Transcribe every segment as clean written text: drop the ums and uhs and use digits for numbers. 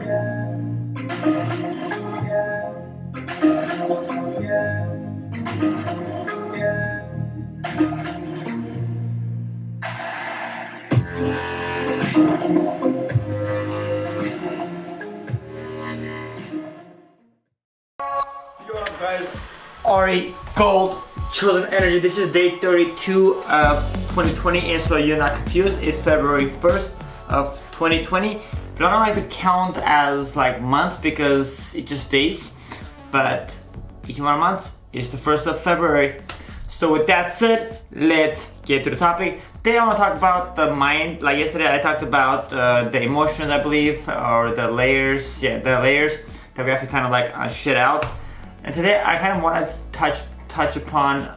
Guys, Ari Gold, Chosen Energy. This is day 32 of 2020, and so you're not confused, it's February 1st of 2020. But I don't like to count as like months because it's just days, but if you want months, it's the 1st of February. So with that said, let's get to the topic. Today I want to talk about the mind. Like yesterday I talked about the emotions, I believe, or the layers. Yeah, the layers that we have to kind of like shit out. And today I kind of want to touch upon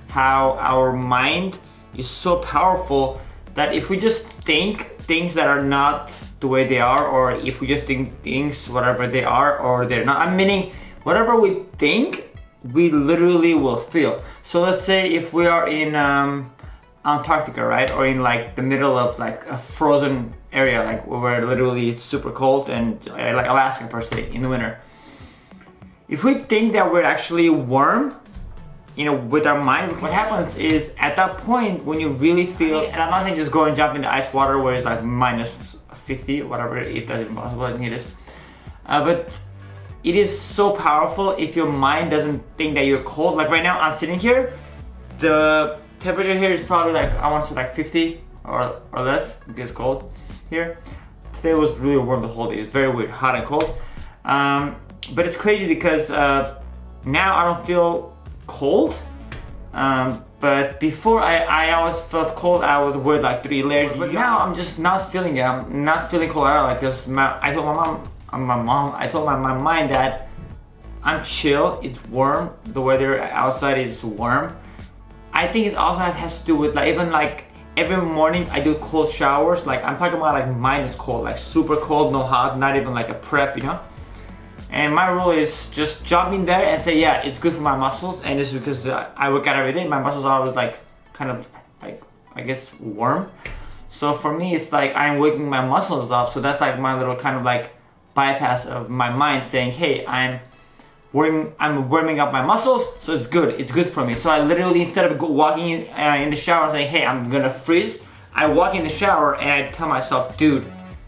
how our mind is so powerful that if we just think things that are not the way they are, or if we just think things whatever they are or they're not, I'm meaning whatever we think, we literally will feel. So let's say if we are in Antarctica, right, or in like the middle of like a frozen area, like where literally it's super cold, and like Alaska per se in the winter. If we think that we're actually warm, you know, with our mind, what happens is at that point when you really feel, and I'm not saying just go and jump in the ice water where it's like minus 50, whatever, if that's impossible, I think it is. But it is so powerful if your mind doesn't think that you're cold. Like right now, I'm sitting here, the temperature here is probably like, I want to say like 50 or less, because it's cold here. Today was really warm the whole day. It's very weird, hot and cold. But it's crazy because now I don't feel cold. But before I always felt cold. I would wear like 3 layers. But now I'm just not feeling it. I'm not feeling cold at all. Like, cause I told I told my mind that I'm chill. It's warm. The weather outside is warm. I think it also has to do with like even like every morning I do cold showers. Like I'm talking about like minus cold, like super cold, no hot, not even like a prep, you know. And my rule is just jump in there and say, yeah, it's good for my muscles. And it's because I work out every day. My muscles are always like kind of like, I guess, warm. So for me, it's like I'm waking my muscles up. So that's like my little kind of like bypass of my mind saying, hey, I'm warming up my muscles, so it's good. It's good for me. So I literally, instead of walking in the shower and saying, hey, I'm gonna freeze, I walk in the shower and I tell myself, dude,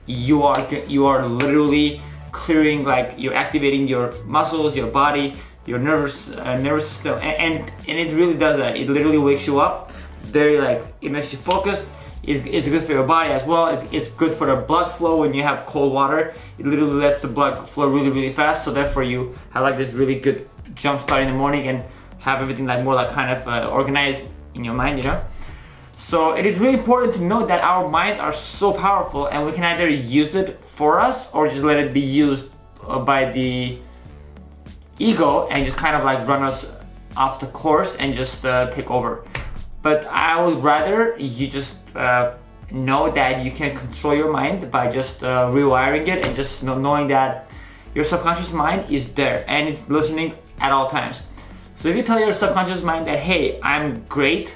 you are literally clearing, like you're activating your muscles, your body, your nervous system, and it really does that. It literally wakes you up. Very like, it makes you focused. It's good for your body as well. It's good for the blood flow when you have cold water. It literally lets the blood flow really fast. So therefore you have like this really good jump start in the morning and have everything like more like kind of organized in your mind, you know. So it is really important to know that our minds are so powerful, and we can either use it for us or just let it be used by the ego and just kind of like run us off the course and just take over. But I would rather you just know that you can control your mind by just rewiring it, and just knowing that your subconscious mind is there and it's listening at all times. So if you tell your subconscious mind that, hey, I'm great,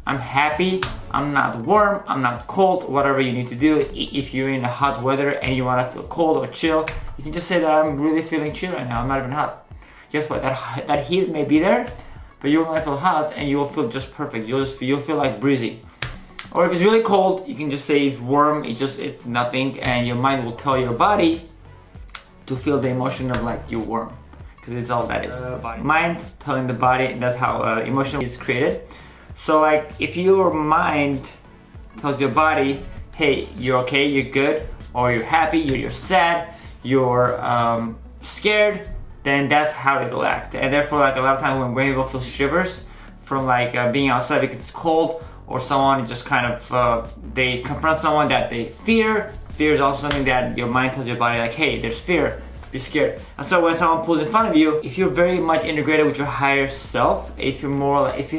I'm happy, I'm not warm, I'm not cold, whatever you need to do. If you're in a hot weather and you want to feel cold or chill, you can just say that I'm really feeling chill right now, I'm not even hot. Guess what, that heat may be there, but you will not feel hot and you will feel just perfect. You'll feel like breezy. Or if it's really cold, you can just say it's warm, it's nothing, and your mind will tell your body to feel the emotion of like you're warm, because it's all that is. Mind telling the body, and that's how emotion is created. So like if your mind tells your body, hey, you're okay, you're good, or you're happy, you're sad, you're scared, then that's how it will act. And therefore, like a lot of times when people feel shivers from like being outside because it's cold, or someone just kind of they confront someone that they fear. Fear is also something that your mind tells your body like, hey, there's fear, be scared. And so when someone pulls in front of you, if you're very much integrated with your higher self, if you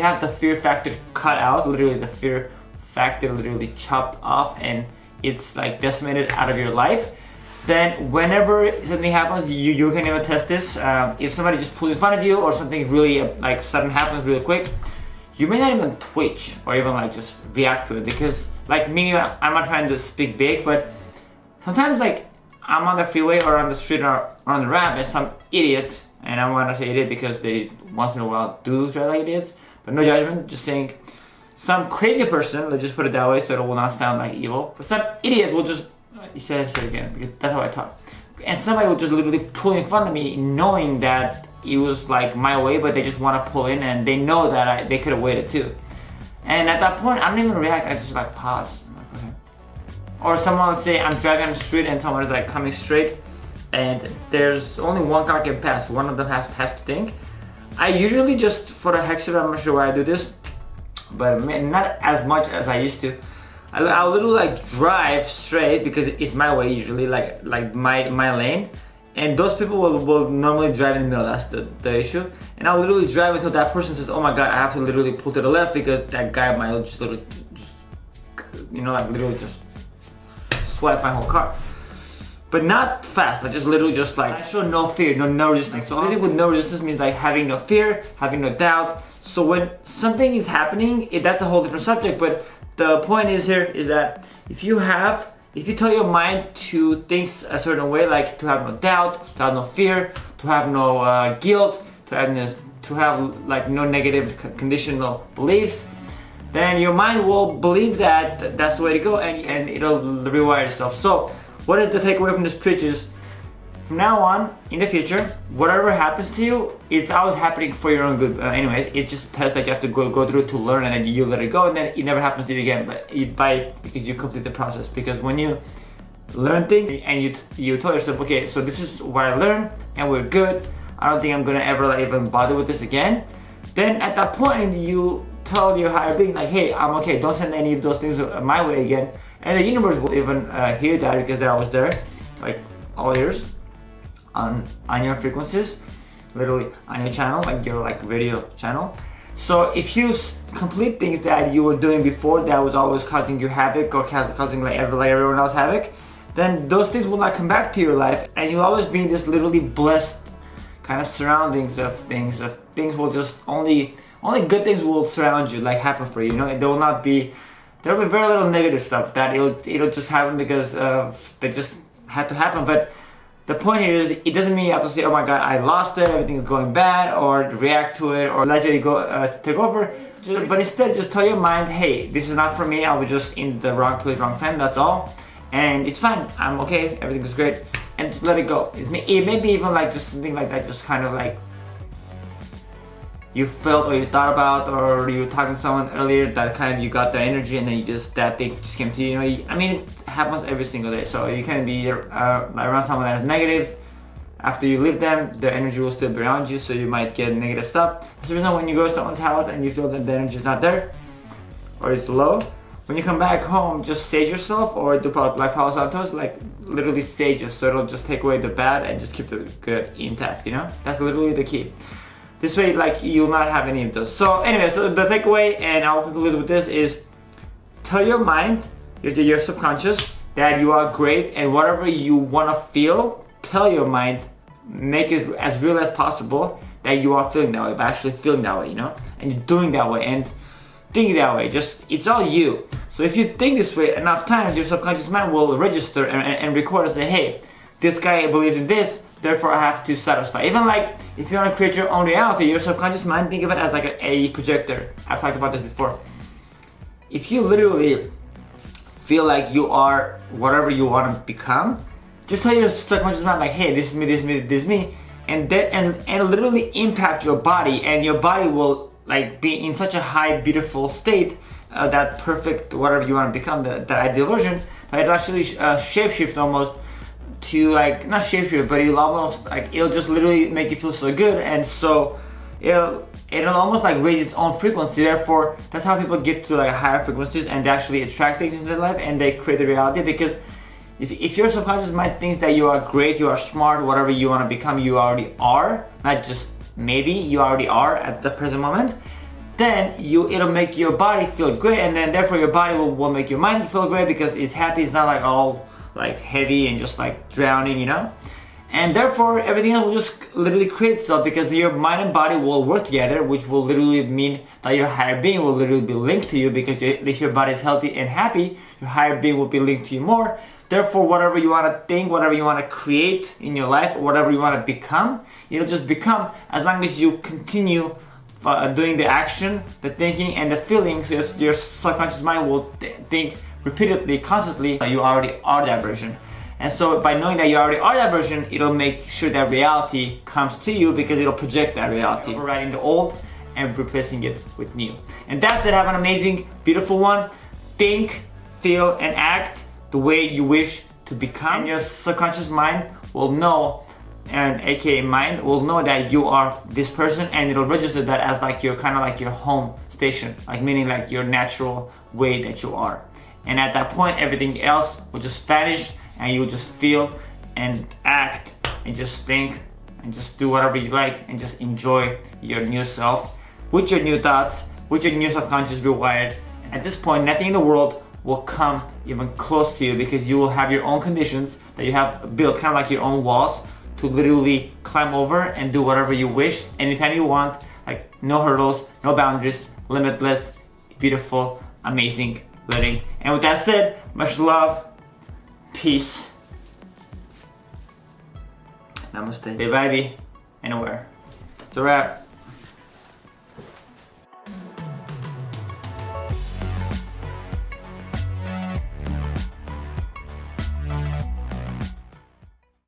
have the fear factor cut out, literally the fear factor literally chopped off and it's like decimated out of your life, then whenever something happens, you can even test this. If somebody just pulls in front of you, or something really like sudden happens really quick, you may not even twitch or even like just react to it, because like me, I'm not trying to speak big, but sometimes like I'm on the freeway or on the street or on the ramp and some idiot, and I want to say idiot because they once in a while do drive like idiots, but no judgment, just saying some crazy person, let's just put it that way so it will not sound like evil, but some idiot will just, you say it again because that's how I talk, and somebody will just literally pull in front of me knowing that it was like my way, but they just want to pull in and they know that they could have waited too. And at that point, I don't even react, I just like pause. I'm like, okay. Or someone will say I'm driving on the street and someone is like coming straight and there's only one car can pass, one of them has to think. I usually just, for the heck of it, I'm not sure why I do this, but not as much as I used to. I'll literally like drive straight because it's my way usually, like my lane. And those people will normally drive in the middle, that's the issue. And I'll literally drive until that person says, oh my god, I have to literally pull to the left because that guy might just literally, you know, like literally just swipe my whole car. But not fast, like just literally just like, I show no fear, no resistance. So living with no resistance means like having no fear, having no doubt. So when something is happening, that's a whole different subject, but the point is here is that if you tell your mind to think a certain way, like to have no doubt, to have no fear, to have no guilt, to have like no negative conditional beliefs, then your mind will believe that that's the way to go, and it'll rewire itself. So what is the takeaway from this pitch is, from now on, in the future, whatever happens to you, it's always happening for your own good. Anyways, it's just a test that you have to go through to learn, and then you let it go, and then it never happens to you again. But because you complete the process. Because when you learn things and you tell yourself, okay, so this is what I learned, and we're good. I don't think I'm gonna ever like even bother with this again. Then at that point, you tell your higher being like, hey, I'm okay. Don't send any of those things my way again. And the universe will even hear that because they're always there, like all ears. On your frequencies, literally on your channel, like your like radio channel. So if you complete things that you were doing before that was always causing you havoc or causing like everyone else havoc, then those things will not come back to your life, and you'll always be in this literally blessed kind of surroundings of things. Things will just only good things will surround you, like happen for you. You know, there will be very little negative stuff that it'll just happen because they just had to happen. But the point here is, it doesn't mean you have to say, oh my god, I lost it, everything is going bad, or react to it, or let it go take over. But instead, just tell your mind, hey, this is not for me, I was just in the wrong place, wrong time, that's all. And it's fine, I'm okay, everything is great. And just let it go. It may be even like just something like that, just kind of like you felt or you thought about, or you were talking to someone earlier that kind of you got the energy and then that thing just came to you. You know, I mean, it happens every single day. So you can be around someone that is negative. After you leave them, the energy will still be around you, so you might get negative stuff. That's the reason when you go to someone's house and you feel that the energy is not there or it's low, when you come back home, just sage yourself or do like Palo Santos, like literally sage it, so it'll just take away the bad and just keep the good intact. You know, that's literally the key. This way, like, you'll not have any of those. So anyway, so the takeaway, and I'll conclude with this, is tell your mind, your subconscious, that you are great, and whatever you want to feel, tell your mind, make it as real as possible that you are feeling that way, but actually feeling that way, you know? And you're doing that way, and thinking that way. Just, it's all you. So if you think this way enough times, your subconscious mind will register and record and say, hey, this guy believes in this, therefore I have to satisfy. Even like, if you want to create your own reality, your subconscious mind, think of it as like a projector. I've talked about this before. If you literally feel like you are whatever you want to become, just tell your subconscious mind like, hey, this is me, this is me, this is me, and literally impact your body, and your body will like be in such a high, beautiful state, that perfect whatever you want to become, that ideal version, that it'll actually shapeshift almost to like, not shapeshift, but it'll almost like, it'll just literally make you feel so good, and so it'll almost like raise its own frequency. Therefore, that's how people get to like higher frequencies and they actually attract things into their life and they create the reality. Because if your subconscious mind thinks that you are great, you are smart, whatever you want to become, you already are, not just maybe, you already are at the present moment, then it'll make your body feel great, and then therefore your body will make your mind feel great because it's happy, it's not like all like heavy and just like drowning, you know? And therefore everything else will just literally create itself, because your mind and body will work together, which will literally mean that your higher being will literally be linked to you, because if your body is healthy and happy, your higher being will be linked to you more. Therefore, whatever you want to think, whatever you want to create in your life, or whatever you want to become, it'll just become, as long as you continue doing the action, the thinking, and the feeling. So your subconscious mind will think repeatedly, constantly, that you already are that version. And so by knowing that you already are that version, it'll make sure that reality comes to you, because it'll project that reality, overriding the old and replacing it with new. And that's it. Have an amazing, beautiful one. Think, feel, and act the way you wish to become. And your subconscious mind will know, and aka mind will know, that you are this person, and it'll register that as like your kind of like your home station, like meaning like your natural way that you are. And at that point, everything else will just vanish, and you'll just feel and act and just think and just do whatever you like, and just enjoy your new self with your new thoughts, with your new subconscious rewired. At this point, nothing in the world will come even close to you, because you will have your own conditions that you have built, kind of like your own walls, to literally climb over and do whatever you wish, anytime you want, like no hurdles, no boundaries, limitless, beautiful, amazing living. And with that said, much love, peace, namaste, stay vibey, anywhere. It's a wrap.